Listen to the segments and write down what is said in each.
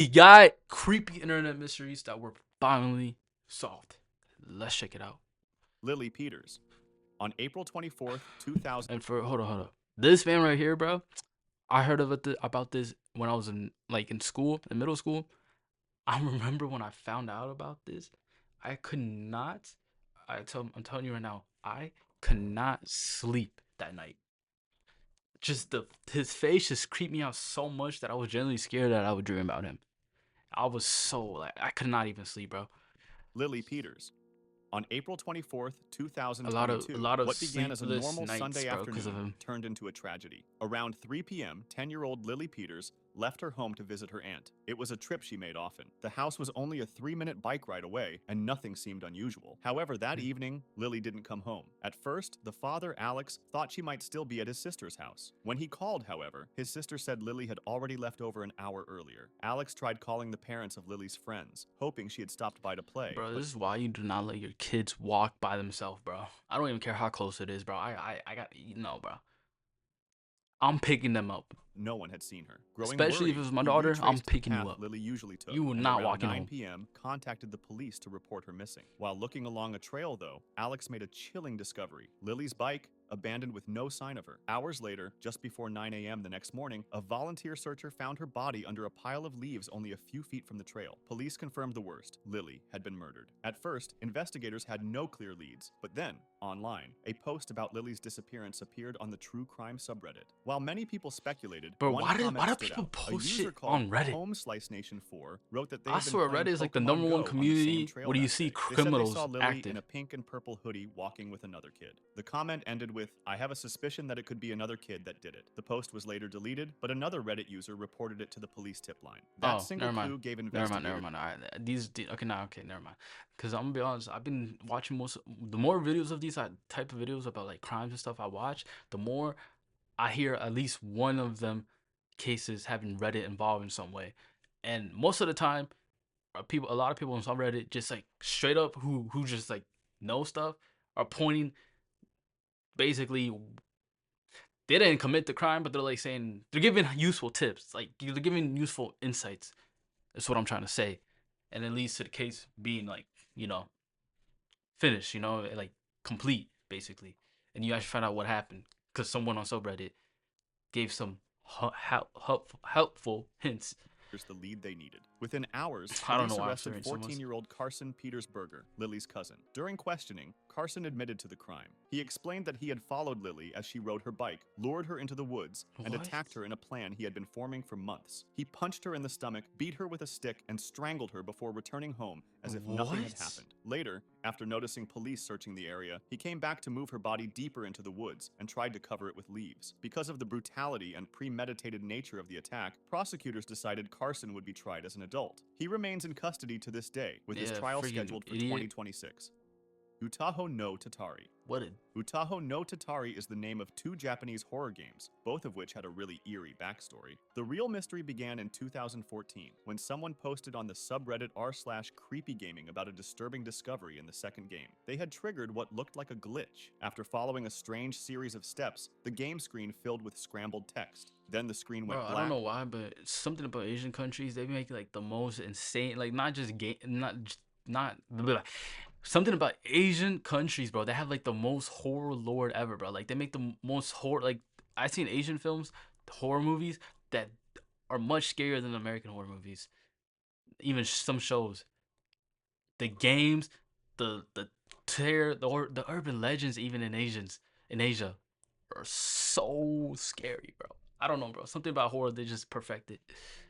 We got creepy internet mysteries that were finally solved. Let's check it out. Lily Peters. On April 24th, 2000. And for hold on. This man right here, bro. I heard of it about this when I was in school, in middle school. I remember when I found out about this, I could not. I'm telling you right now, I could not sleep that night. Just his face just creeped me out so much that I was genuinely scared that I would dream about him. I was so like I could not even sleep, bro. Lily Peters. On April 24th, A 2022, lot of what began as a sleepless normal nights, Sunday bro, because of afternoon him. turned into a tragedy. Around 3 p.m., 10-year-old Lily Peters left her home to visit her aunt. It was a trip she made often. The house was only a 3-minute bike ride away, and nothing seemed unusual. However, that evening, Lily didn't come home. At first, the father, Alex, thought she might still be at his sister's house. When he called, however, his sister said Lily had already left over an hour earlier. Alex tried calling the parents of Lily's friends, hoping she had stopped by to play, Bro, but this is why you do not let your kids walk by themselves, bro. I don't even care how close it is, bro. I got no, bro. I'm picking them up. no one had seen her. Growing Especially if it worried, was my he daughter, I'm retraced the picking you path up. Lily usually took, You will and not around walking 9 home. p.m. contacted the police to report her missing. While looking along a trail, though, Alex made a chilling discovery. Lily's bike, abandoned with no sign of her. Hours later, just before 9 a.m. the next morning, a volunteer searcher found her body under a pile of leaves only a few feet from the trail. Police confirmed the worst. Lily had been murdered. At first, investigators had no clear leads, but then, online, a post about Lily's disappearance appeared on the true crime subreddit. While many people speculated, Bro, one why comment do stood people out. A post user shit called on Reddit? Home Slice Nation 4 wrote that they I had been swear playing Reddit is like the Pokemon number one Go on the same community trail where you that see day. They said they saw criminals Lily in active. a pink and purple hoodie walking with another kid. The comment ended with, "I have a suspicion that it could be another kid that did it." The post was later deleted, but another Reddit user reported it to the police tip line. That Oh, single never mind. clue gave Never mind, never investigators. mind. All right, okay, now, okay, never mind. Because I'm gonna be honest, I've been watching the more videos of these type of videos about like crimes and stuff I watch, the more I hear at least one of them cases having Reddit involved in some way. And most of the time, a lot of people on some Reddit just like straight up who just like know stuff are pointing basically they didn't commit the crime, but they're like saying they're giving useful tips, like they're giving useful insights. That's what I'm trying to say, and it leads to the case being like finished, like complete basically, and you actually find out what happened because someone on subreddit gave some helpful hints. The lead they needed. Within hours, I don't know police why I'm arrested staring so much. 14-year-old Carson Petersberger, Lily's cousin. During questioning, Carson admitted to the crime. He explained that he had followed Lily as she rode her bike, lured her into the woods, and What? attacked her in a plan he had been forming for months. He punched her in the stomach, beat her with a stick, and strangled her before returning home as if nothing had What? happened. Later, after noticing police searching the area, he came back to move her body deeper into the woods and tried to cover it with leaves. Because of the brutality and premeditated nature of the attack, prosecutors decided Carson would be tried as an adult. He remains in custody to this day, with his Yeah, trial freaking scheduled for idiot. 2026. Utaho no Tatari. What a Utaho no Tatari is the name of two Japanese horror games, both of which had a really eerie backstory. The real mystery began in 2014, when someone posted on the subreddit r/creepygaming about a disturbing discovery in the second game. They had triggered what looked like a glitch. After following a strange series of steps, the game screen filled with scrambled text. Then the screen went bro. black. I don't know why, but something about Asian countries, they make like the most insane, like not just game, not blah, blah. Something about Asian countries, bro. They have like the most horror lore ever, bro. Like they make the most horror. Like I've seen Asian films, horror movies that are much scarier than American horror movies. Even some shows, the games, the terror, the urban legends, even in Asia, are so scary, bro. I don't know, bro. Something about horror they just perfected.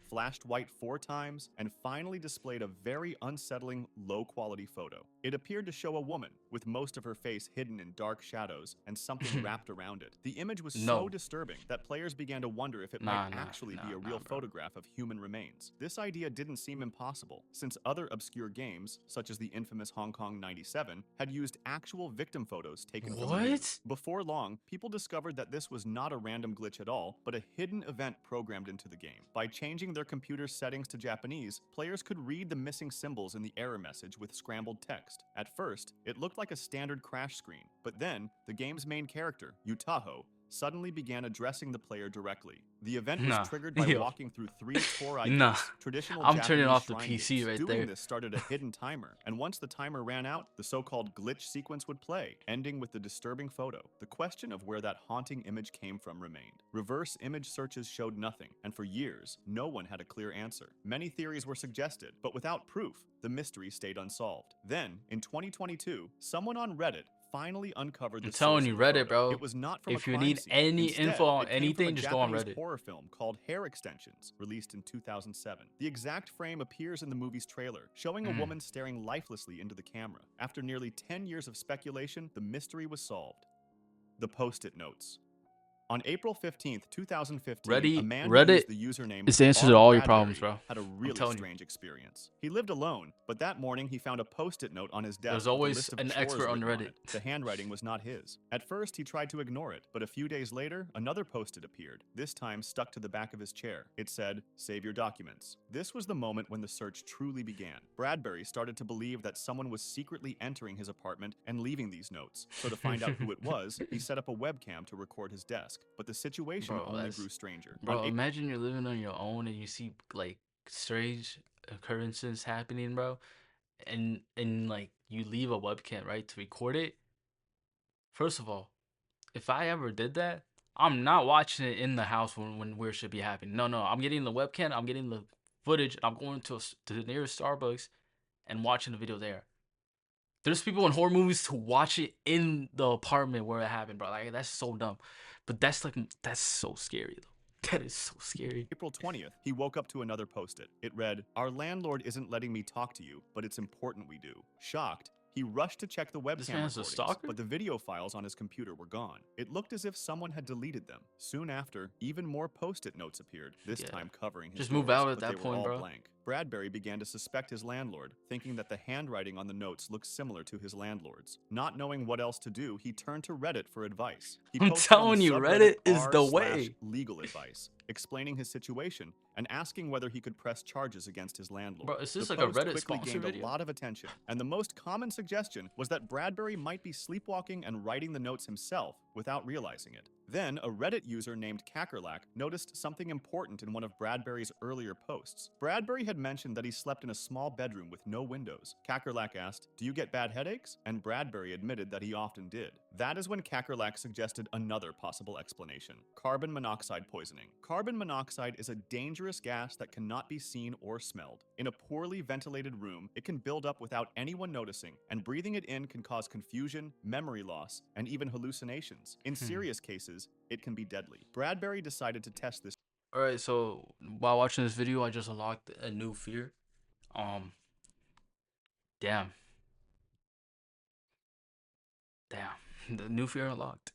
Flashed white 4 times, and finally displayed a very unsettling, low-quality photo. It appeared to show a woman, with most of her face hidden in dark shadows and something wrapped around it. The image was so No, disturbing that players began to wonder if it might actually be a real bro. photograph of human remains. This idea didn't seem impossible, since other obscure games, such as the infamous Hong Kong 97, had used actual victim photos taken from the news. What? Before long, people discovered that this was not a random glitch at all, but a hidden event programmed into the game. By changing their computer's settings to Japanese, players could read the missing symbols in the error message with scrambled text. At first, it looked like a standard crash screen, but then, the game's main character, Utaho, suddenly began addressing the player directly. The event was Nah, triggered by yo, walking through 3 torai nah. gates, traditional I'm turning Japanese off the shrine PC gates. right Doing there. this started a hidden timer, and once the timer ran out, the so-called glitch sequence would play, ending with the disturbing photo. The question of where that haunting image came from remained. Reverse image searches showed nothing, and for years, no one had a clear answer. Many theories were suggested, but without proof, the mystery stayed unsolved. Then, in 2022, someone on Reddit finally uncovered I'm the telling source you, of the Reddit, photo. bro. It was not from a If you crime need scene. any info Instead, on it came from a anything, just go on Japanese Reddit. horror film called Hair Extensions, released in 2007. The exact frame appears in the movie's trailer, showing a woman staring lifelessly into the camera. After nearly 10 years of speculation, the mystery was solved. The Post-it Notes. On April 15th, 2015, a man who Reddit used the username is the answer to R. all your problems, Bradbury bro. had a I'm really telling you. strange experience. He lived alone, but that morning he found a post-it note on his There's desk with a always list of an chores expert on written on Reddit. it. The handwriting was not his. At first, he tried to ignore it, but a few days later, another post-it appeared, this time stuck to the back of his chair. It said, "Save your documents." This was the moment when the search truly began. Bradbury started to believe that someone was secretly entering his apartment and leaving these notes. So to find out who it was, he set up a webcam to record his desk. But the situation Bro, only that's grew stranger. bro. Imagine you're living on your own and you see like strange occurrences happening, bro, and like you leave a webcam right to record it. First of all, if I ever did that, I'm not watching it in the house when weird should be happening. No, no, I'm getting the webcam, I'm getting the footage, I'm going to the nearest Starbucks and watching the video there. There's people in horror movies to watch it in the apartment where it happened, bro. Like that's so dumb, but that's so scary though. That is so scary. April 20th, he woke up to another post-it. It read, "Our landlord isn't letting me talk to you, but it's important we do." Shocked, he rushed to check the This webcam man's a recordings, stalker. but the video files on his computer were gone. It looked as if someone had deleted them. Soon after, even more post-it notes appeared, this Yeah. time covering his Just doors, move out at but they that were point, all bro. blank. Bradbury began to suspect his landlord, thinking that the handwriting on the notes looked similar to his landlord's. Not knowing what else to do, he turned to Reddit for advice. He I'm posted on the telling you, subreddit Reddit is the way. r/legal advice, explaining his situation and asking whether he could press charges against his landlord. Bro, is this The like a post Reddit quickly sponsor gained a video? lot of attention, and the most common suggestion was that Bradbury might be sleepwalking and writing the notes himself without realizing it. Then, a Reddit user named Kakerlak noticed something important in one of Bradbury's earlier posts. Bradbury had mentioned that he slept in a small bedroom with no windows. Kakerlak asked, "Do you get bad headaches?" And Bradbury admitted that he often did. That is when Kakerlak suggested another possible explanation: carbon monoxide poisoning. Carbon monoxide is a dangerous gas that cannot be seen or smelled. In a poorly ventilated room, it can build up without anyone noticing, and breathing it in can cause confusion, memory loss, and even hallucinations. In serious cases, it can be deadly. Bradbury decided to test this. Alright, so while watching this video, I just unlocked a new fear. Damn. Damn. The new fear unlocked.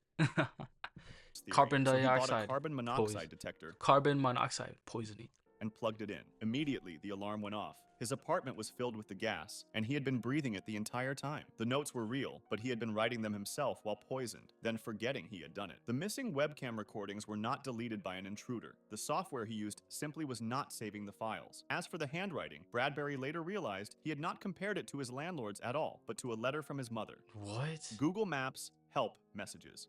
Carbon So he bought a dioxide. carbon monoxide detector Carbon monoxide poisoning. and plugged it in. Immediately, the alarm went off. His apartment was filled with the gas, and he had been breathing it the entire time. The notes were real, but he had been writing them himself while poisoned, then forgetting he had done it. The missing webcam recordings were not deleted by an intruder. The software he used simply was not saving the files. As for the handwriting, Bradbury later realized he had not compared it to his landlord's at all, but to a letter from his mother. What? Google Maps help messages.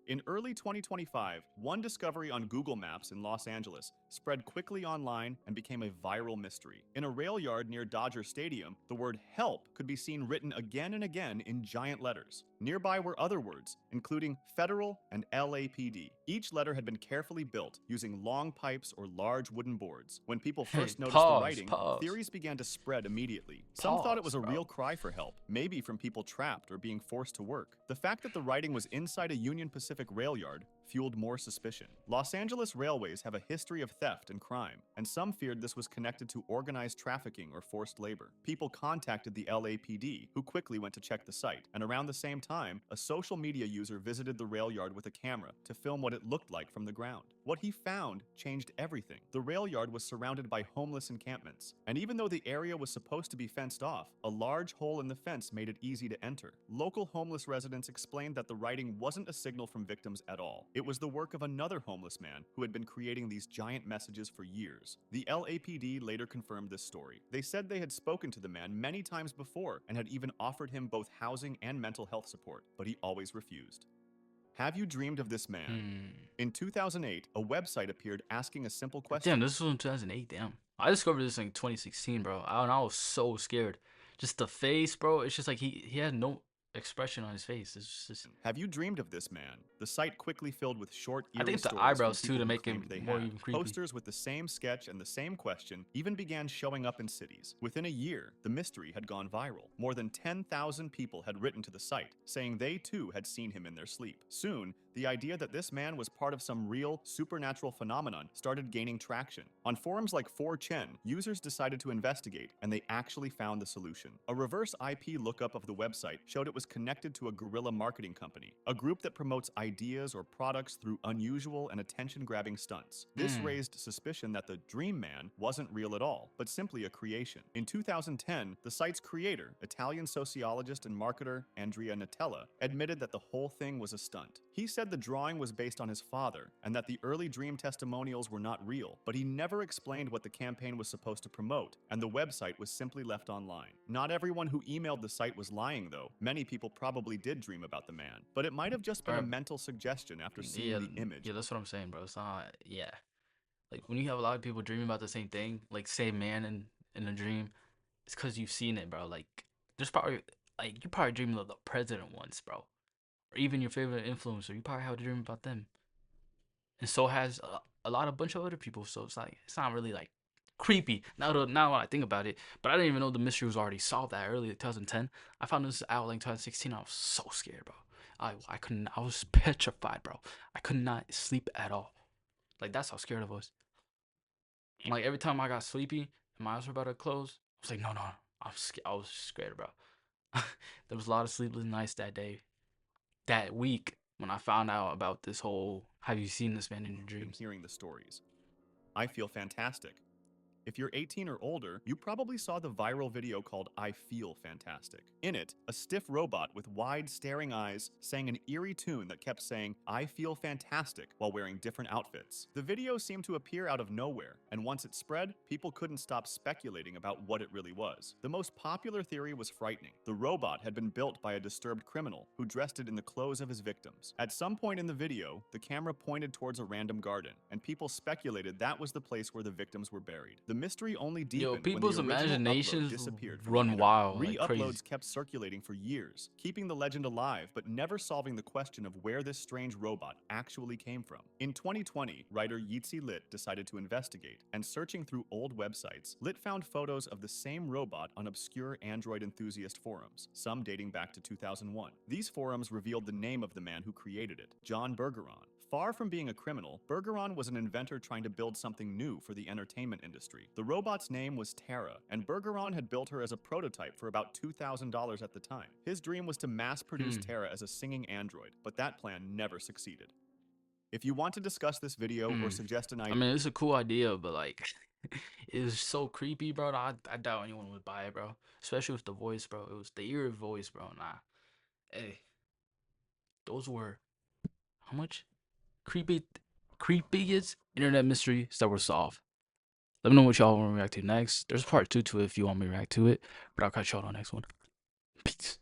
In early 2025, one discovery on Google Maps in Los Angeles spread quickly online and became a viral mystery. In a rail yard near Dodger Stadium, the word "help" could be seen written again and again in giant letters. Nearby were other words, including federal and LAPD. Each letter had been carefully built using long pipes or large wooden boards. When people first noticed the writing, theories began to spread immediately. Some thought it was a real cry for help, maybe from people trapped or being forced to work. The fact that the writing was inside a Union Pacific rail yard fueled more suspicion. Los Angeles railways have a history of theft and crime, and some feared this was connected to organized trafficking or forced labor. People contacted the LAPD, who quickly went to check the site, and around the same time, a social media user visited the rail yard with a camera to film what it looked like from the ground. What he found changed everything. The rail yard was surrounded by homeless encampments, and even though the area was supposed to be fenced off, a large hole in the fence made it easy to enter. Local homeless residents explained that the writing wasn't a signal from victims at all. It was the work of another homeless man who had been creating these giant messages for years. The LAPD later confirmed this story. They said they had spoken to the man many times before and had even offered him both housing and mental health support, but he always refused. Have you dreamed of this man? Hmm. In 2008, a website appeared asking a simple Damn, question. this was in 2008. Damn, I discovered this in 2016, bro. I was so scared. Just the face, bro. It's just like he had no expression on his face. It's just Have you dreamed of this man? The site quickly filled with short, I eerie think the stories from eyebrows too people to who make claimed him they more had. even creepy. Posters with the same sketch and the same question even began showing up in cities. Within a year, the mystery had gone viral. More than 10,000 people had written to the site, saying they too had seen him in their sleep. Soon, the idea that this man was part of some real, supernatural phenomenon started gaining traction. On forums like 4chan, users decided to investigate, and they actually found the solution. A reverse IP lookup of the website showed it was connected to a guerrilla marketing company, a group that promotes ideas or products through unusual and attention-grabbing stunts. This Hmm. raised suspicion that the Dream Man wasn't real at all, but simply a creation. In 2010, the site's creator, Italian sociologist and marketer Andrea Natella, admitted that the whole thing was a stunt. He said the drawing was based on his father and that the early dream testimonials were not real, but he never explained what the campaign was supposed to promote, and the website was simply left online. Not everyone who emailed the site was lying, though. Many people probably did dream about the man, but it might have just been a Bro, mental suggestion after seeing yeah, the image. yeah, that's what I'm saying, bro. It's not, yeah. Like when you have a lot of people dreaming about the same thing, like same man in a dream, it's because you've seen it, bro. Like there's probably like you probably dreamed of the president once, bro, or even your favorite influencer. You probably have a dream about them, and so has a lot of bunch of other people. So it's like it's not really like creepy now when I think about it. But I didn't even know the mystery was already solved that early, 2010. I found this out like 2016. I was so scared, bro. I couldn't. I was petrified, bro. I could not sleep at all. Like that's how scared I was. Like every time I got sleepy and my eyes were about to close, I was like, no, no, I was scared, bro. There was a lot of sleepless nights that day, that week when I found out about this whole. Have you seen this man in your In dreams? hearing the stories, I feel fantastic. If you're 18 or older, you probably saw the viral video called I Feel Fantastic. In it, a stiff robot with wide, staring eyes sang an eerie tune that kept saying, I feel fantastic, while wearing different outfits. The video seemed to appear out of nowhere, and once it spread, people couldn't stop speculating about what it really was. The most popular theory was frightening. The robot had been built by a disturbed criminal who dressed it in the clothes of his victims. At some point in the video, the camera pointed towards a random garden, and people speculated that was the place where the victims were buried. The mystery only Yo, deepened when the people's original upload imaginations disappeared from the run internet. wild like crazy. Re-uploads kept circulating for years, keeping the legend alive but never solving the question of where this strange robot actually came from. In 2020, writer YnelsG Lit decided to investigate, and searching through old websites, Lit found photos of the same robot on obscure Android enthusiast forums, some dating back to 2001. These forums revealed the name of the man who created it, John Bergeron. Far from being a criminal, Bergeron was an inventor trying to build something new for the entertainment industry. The robot's name was Tara, and Bergeron had built her as a prototype for about $2,000 at the time. His dream was to mass-produce Hmm. Tara as a singing android, but that plan never succeeded. If you want to discuss this video or Hmm. suggest an I idea, mean, it's a cool idea, but like, it was so creepy, bro. I doubt anyone would buy it, bro. Especially with the voice, bro. It was the eerie voice, bro. Nah. Hey, those were how much? Creepy, creepiest internet mysteries that were solved. Let me know what y'all want to react to next. There's part two to it if you want me to react to it, but I'll catch y'all on the next one. Peace.